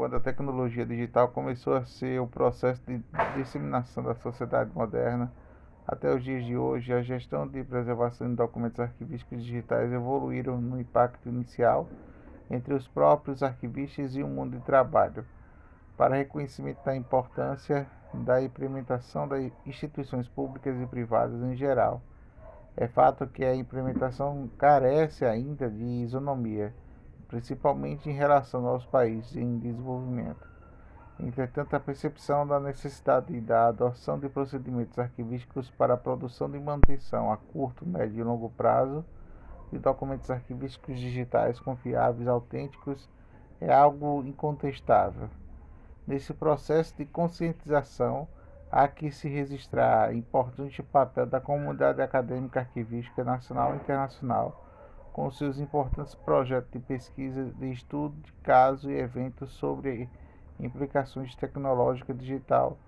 quando a tecnologia digital começou a ser o processo de disseminação da sociedade moderna, até os dias de hoje, a gestão de preservação de documentos arquivísticos digitais evoluíram no impacto inicial entre os próprios arquivistas e o mundo de trabalho, para reconhecimento da importância da implementação das instituições públicas e privadas em geral. É fato que a implementação carece ainda de isonomia, principalmente em relação aos países em desenvolvimento. Entretanto, a percepção da necessidade da adoção de procedimentos arquivísticos para a produção e manutenção a curto, médio e longo prazo de documentos arquivísticos digitais confiáveis e autênticos é algo incontestável. Nesse processo de conscientização, há que se registrar importante papel da comunidade acadêmica arquivística nacional e internacional, com seus importantes projetos de pesquisa, de estudo de caso e eventos sobre implicações tecnológicas digital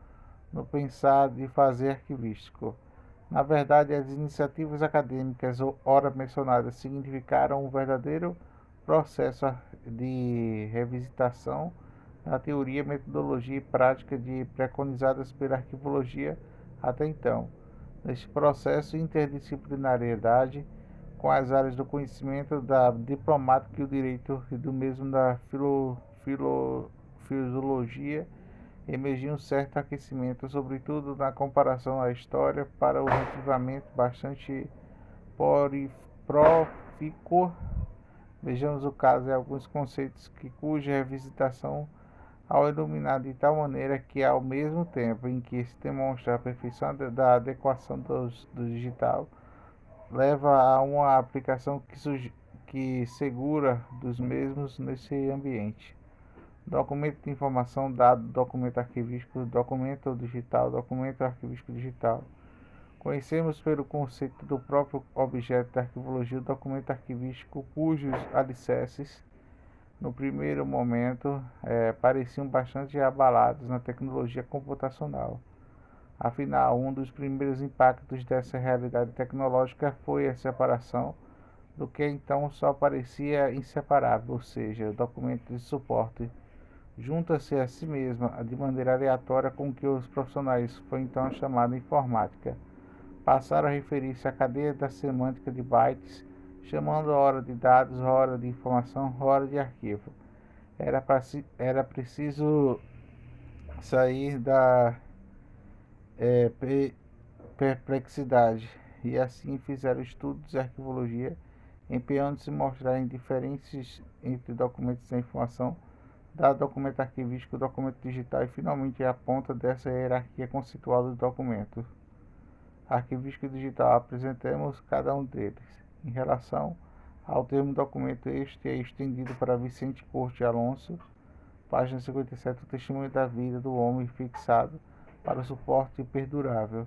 no pensar de fazer arquivístico. Na verdade, as iniciativas acadêmicas ora mencionadas significaram um verdadeiro processo de revisitação da teoria, metodologia e prática preconizadas pela arquivologia até então. Neste processo, interdisciplinariedade com as áreas do conhecimento da diplomática e o direito e do mesmo da filologia emergiu um certo aquecimento, sobretudo na comparação à história, para o reavivamento bastante profícuo. Vejamos o caso de alguns conceitos cuja revisitação ao iluminar de tal maneira que, ao mesmo tempo em que se demonstra a perfeição da adequação do digital, leva a uma aplicação que segura dos mesmos nesse ambiente. Documento de informação, dado, documento arquivístico, documento digital, documento arquivístico digital. Conhecemos pelo conceito do próprio objeto da arquivologia o documento arquivístico cujos alicerces, no primeiro momento, pareciam bastante abalados na tecnologia computacional. Afinal, um dos primeiros impactos dessa realidade tecnológica foi a separação do que então só parecia inseparável, ou seja, o documento de suporte junta-se a si mesma de maneira aleatória com o que os profissionais foi então chamada informática. Passaram a referir-se à cadeia da semântica de bytes, chamando a hora de dados, hora de informação, hora de arquivo. Era preciso sair da perplexidade, e assim fizeram estudos de arquivologia, empenhando-se em mostrar diferenças entre documentos da informação, da documento arquivístico, documento digital e finalmente a ponta dessa hierarquia conceitual do documento arquivístico e digital. Apresentemos cada um deles. Em relação ao termo documento, este é estendido para Vicente Corte Alonso, página 57, o testemunho da vida do homem fixado para o suporte perdurável.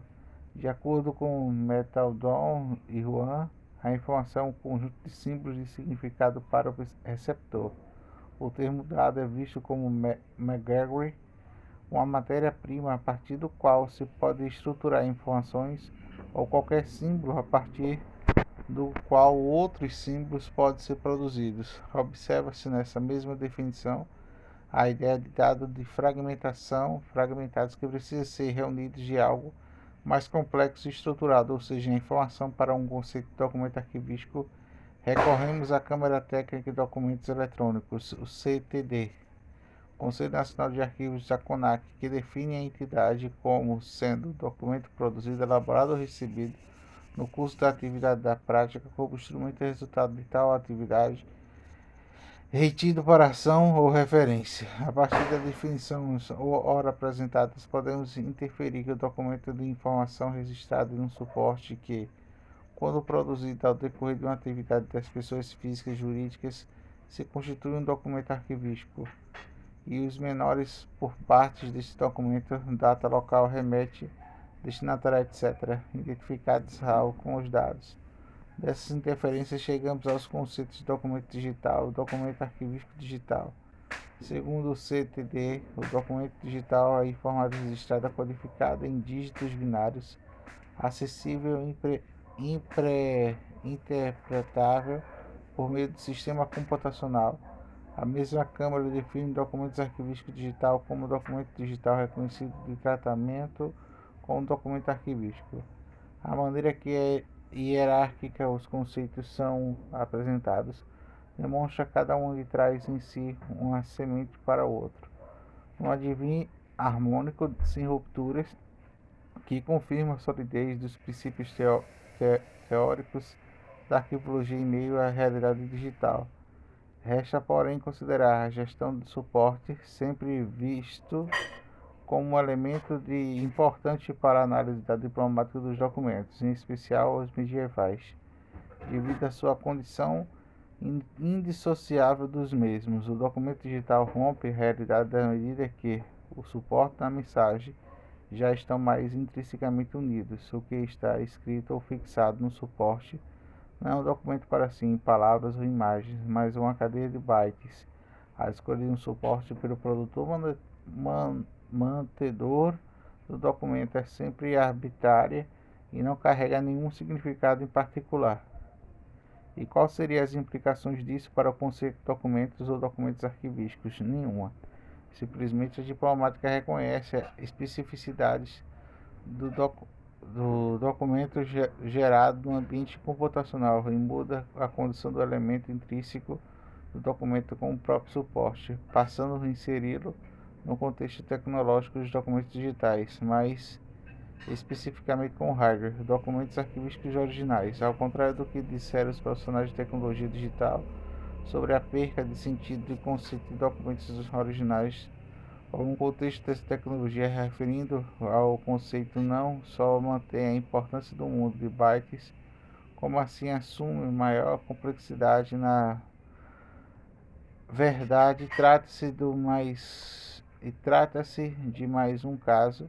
De acordo com Metaldown e Juan, a informação é um conjunto de símbolos de significado para o receptor. O termo dado é visto como McGregor, uma matéria-prima a partir do qual se pode estruturar informações ou qualquer símbolo a partir do qual outros símbolos podem ser produzidos. Observa-se nessa mesma definição a ideia de dado de fragmentados que precisam ser reunidos de algo mais complexo e estruturado, ou seja, a informação para um conceito de documento arquivístico. Recorremos à Câmara Técnica de Documentos Eletrônicos, o CTD, Conselho Nacional de Arquivos da CONAC, que define a entidade como sendo documento produzido, elaborado ou recebido no curso da atividade da prática como instrumento e resultado de tal atividade, retido para ação ou referência. A partir das definições ora apresentadas, podemos inferir que o documento de informação registrado em um suporte que, quando produzido ao decorrer de uma atividade das pessoas físicas e jurídicas, se constitui um documento arquivístico, e os menores por partes deste documento, data, local, remete, destinatário, etc., identificados com os dados. Dessas interferências chegamos aos conceitos de documento digital e documento arquivístico digital. Segundo o CTD, o documento digital é informação registrada codificada em dígitos binários, acessível e interpretável por meio do sistema computacional. A mesma Câmara define documentos arquivísticos digital como documento digital reconhecido de tratamento como documento arquivístico. A maneira que é hierárquica os conceitos são apresentados demonstra que cada um de traz em si uma semente para o outro. Um adivinho harmônico sem rupturas que confirma a solidez dos princípios teóricos da arquivologia em meio à realidade digital. Resta, porém, considerar a gestão do suporte, sempre visto como um elemento importante para a análise da diplomática dos documentos, em especial os medievais, devido à sua condição indissociável dos mesmos. O documento digital rompe a realidade à medida que o suporte da mensagem já estão mais intrinsecamente unidos. O que está escrito ou fixado no suporte não é um documento para si, em palavras ou imagens, mas uma cadeia de bytes. A escolha de um suporte pelo produtor mantedor do documento é sempre arbitrária e não carrega nenhum significado em particular. E quais seriam as implicações disso para o conceito de documentos ou documentos arquivísticos? Nenhuma. Simplesmente a diplomática reconhece especificidades do documento gerado no ambiente computacional e muda a condição do elemento intrínseco do documento com o próprio suporte, passando a inseri-lo no contexto tecnológico dos documentos digitais, mais especificamente com hardware, documentos arquivísticos originais. Ao contrário do que disseram os profissionais de tecnologia digital sobre a perca de sentido e conceito de documentos originais, algum contexto dessa tecnologia referindo ao conceito não só mantém a importância do mundo de bytes, como assim assume maior complexidade na verdade. Trata-se de mais um caso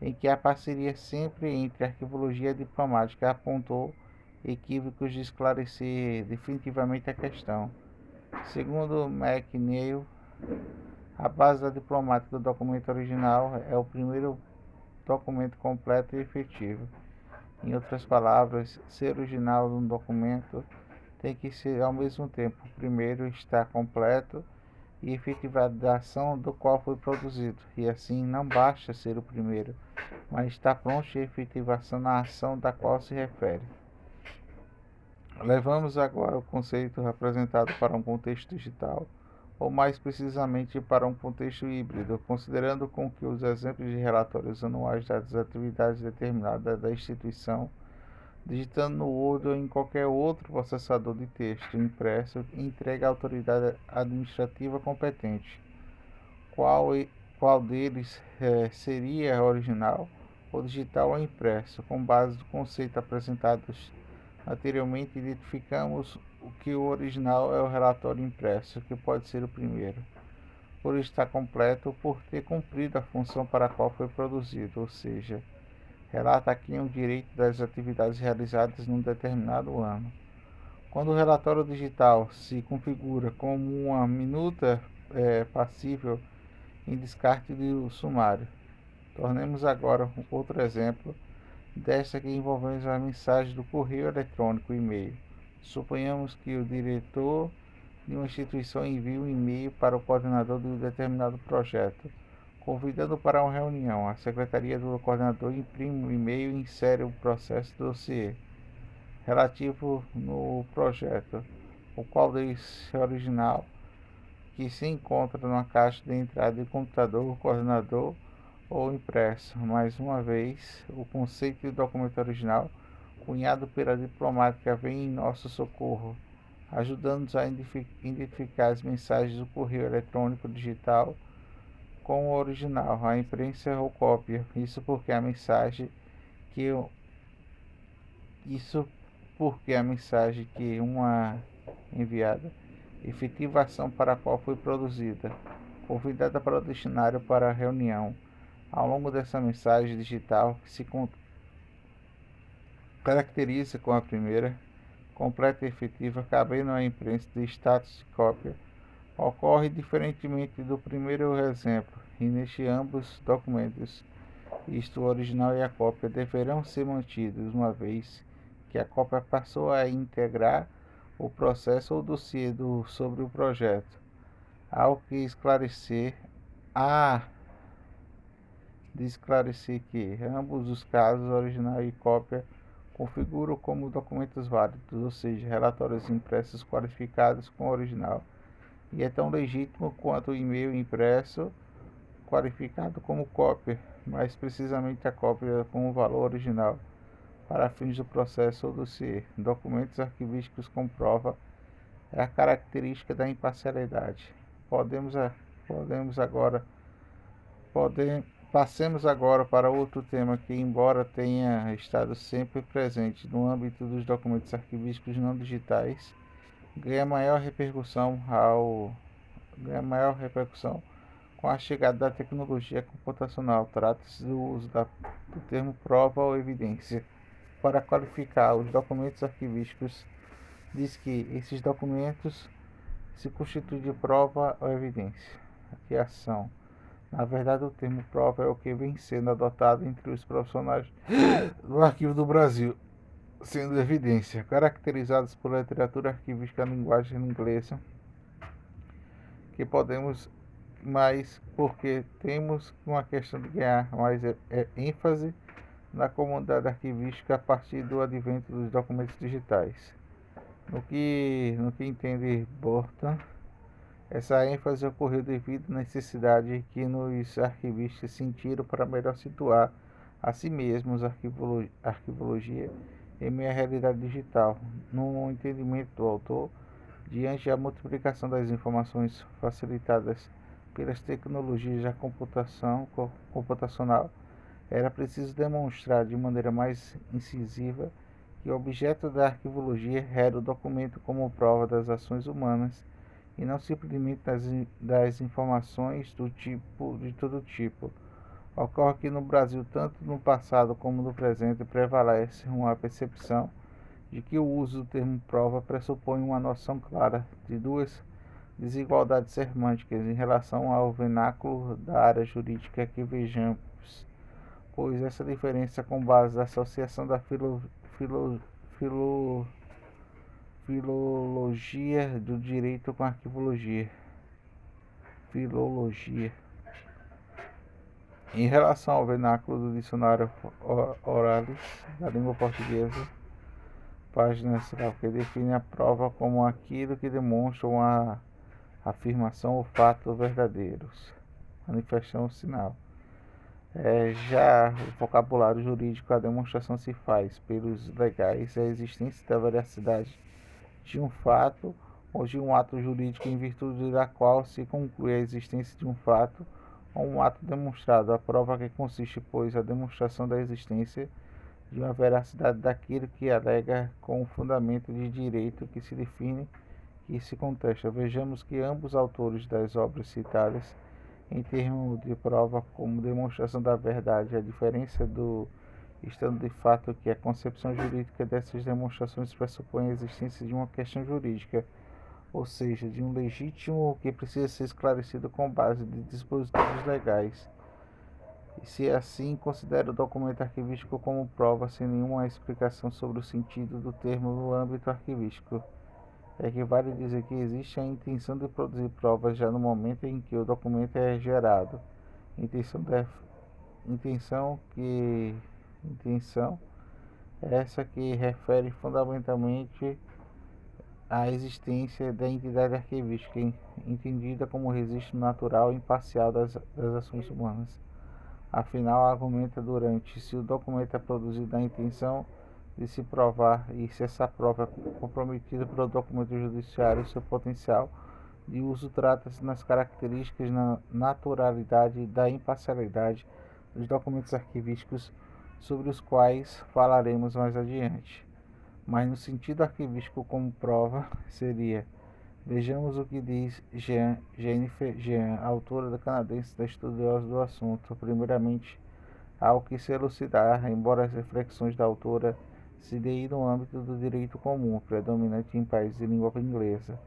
em que a parceria sempre entre arquivologia e diplomática apontou equívocos de esclarecer definitivamente a questão. Segundo McNeill, a base da diplomática do documento original é o primeiro documento completo e efetivo. Em outras palavras, ser original de um documento tem que ser ao mesmo tempo o primeiro estar completo e efetivação do qual foi produzido, e assim não basta ser o primeiro, mas está pronto e efetivação na ação da qual se refere. Levamos agora o conceito representado para um contexto digital, ou mais precisamente para um contexto híbrido, considerando com que os exemplos de relatórios anuais das atividades determinadas da instituição, digitando no Word ou em qualquer outro processador de texto impresso, entregue à autoridade administrativa competente. Qual deles seria original, ou digital ou impresso? Com base no conceito apresentados anteriormente, identificamos que o original é o relatório impresso, que pode ser o primeiro, por estar completo ou por ter cumprido a função para a qual foi produzido, ou seja, relata aqui um direito das atividades realizadas num determinado ano. Quando o relatório digital se configura como uma minuta passível em descarte do sumário. Tornemos agora outro exemplo desta que envolvemos a mensagem do correio eletrônico, e-mail. Suponhamos que o diretor de uma instituição envie um e-mail para o coordenador de um determinado projeto, convidando para uma reunião. A secretaria do coordenador imprime o e-mail e insere o processo do dossiê relativo no projeto, o qual deles é original, que se encontra numa caixa de entrada de computador, coordenador ou impresso. Mais uma vez, o conceito de documento original, cunhado pela diplomática, vem em nosso socorro, ajudando-nos a identificar as mensagens do correio eletrônico digital com o original, a imprensa ou cópia. Que isso porque a mensagem que uma enviada, efetivação para a qual foi produzida, convidada para o destinatário para a reunião. Ao longo dessa mensagem digital, que se caracteriza com a primeira, completa e efetiva, cabendo à imprensa de status de cópia, ocorre diferentemente do primeiro exemplo, e neste ambos documentos, isto o original e a cópia, deverão ser mantidos, uma vez que a cópia passou a integrar o processo ou dossiê sobre o projeto. Há que esclarecer, há de esclarecer que ambos os casos, original e cópia, configuram como documentos válidos, ou seja, relatórios impressos qualificados com o original, e é tão legítimo quanto o e-mail impresso qualificado como cópia, mais precisamente a cópia com o valor original, para fins do processo ou do ser. Documentos arquivísticos com prova é a característica da imparcialidade. Podemos, podemos agora Passemos agora para outro tema que, embora tenha estado sempre presente no âmbito dos documentos arquivísticos não digitais, ganha maior repercussão com a chegada da tecnologia computacional. Trata-se do uso do termo prova ou evidência para qualificar os documentos arquivísticos. Diz que esses documentos se constituem de prova ou evidência. Aqui a ação. Na verdade, o termo prova é o que vem sendo adotado entre os profissionais do Arquivo do Brasil, sendo evidência, caracterizados por literatura arquivística na linguagem inglesa, que podemos mais porque temos uma questão de ganhar mais ênfase na comunidade arquivística a partir do advento dos documentos digitais. No que entende Borton, essa ênfase ocorreu devido à necessidade que nos arquivistas sentiram para melhor situar a si mesmos a arquivologia em meio à realidade digital. No entendimento do autor, diante da multiplicação das informações facilitadas pelas tecnologias da computacional, era preciso demonstrar de maneira mais incisiva que o objeto da arquivologia era o documento como prova das ações humanas e não simplesmente das informações de todo tipo. Ocorre que no Brasil, tanto no passado como no presente, prevalece uma percepção de que o uso do termo prova pressupõe uma noção clara de duas desigualdades semânticas em relação ao vernáculo da área jurídica que vejamos, pois essa diferença com base na associação da filologia do direito com arquivologia. Filologia. Em relação ao vernáculo do dicionário Oralis da língua portuguesa, página que define a prova como aquilo que demonstra uma afirmação ou fato verdadeiros, manifestação ou sinal. Já o vocabulário jurídico, a demonstração se faz pelos legais a existência da veracidade de um fato ou de um ato jurídico em virtude da qual se conclui a existência de um fato ou um ato demonstrado. A prova que consiste, pois, a demonstração da existência de uma veracidade daquilo que alega com o fundamento de direito que se define e se contesta. Vejamos que ambos autores das obras citadas em termos de prova como demonstração da verdade, a diferença do estando de fato que a concepção jurídica dessas demonstrações pressupõe a existência de uma questão jurídica, ou seja, de um legítimo que precisa ser esclarecido com base de dispositivos legais. E se assim considera o documento arquivístico como prova sem nenhuma explicação sobre o sentido do termo no âmbito arquivístico, é que vale dizer que existe a intenção de produzir provas já no momento em que o documento é gerado. Intenção essa que refere fundamentalmente à existência da entidade arquivística, entendida como registro natural e imparcial das ações humanas. Afinal, argumenta durante se o documento é produzido na intenção de se provar e se essa prova é comprometida pelo documento judiciário, seu potencial de uso trata-se nas características na naturalidade e da imparcialidade dos documentos arquivísticos sobre os quais falaremos mais adiante. Mas no sentido arquivístico como prova seria, vejamos o que diz Jennifer Jean, autora canadense da estudiosa do assunto. Primeiramente, há o que se elucidar, embora as reflexões da autora se deem no âmbito do direito comum, predominante em países de língua inglesa,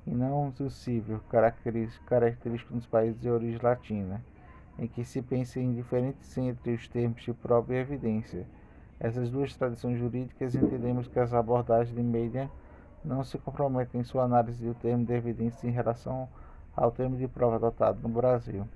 e não possível, característico nos países de origem latina, em que se pensa em diferentes entre os termos de prova e evidência. Essas duas tradições jurídicas entendemos que as abordagens de Meidan não se comprometem em sua análise do termo de evidência em relação ao termo de prova adotado no Brasil.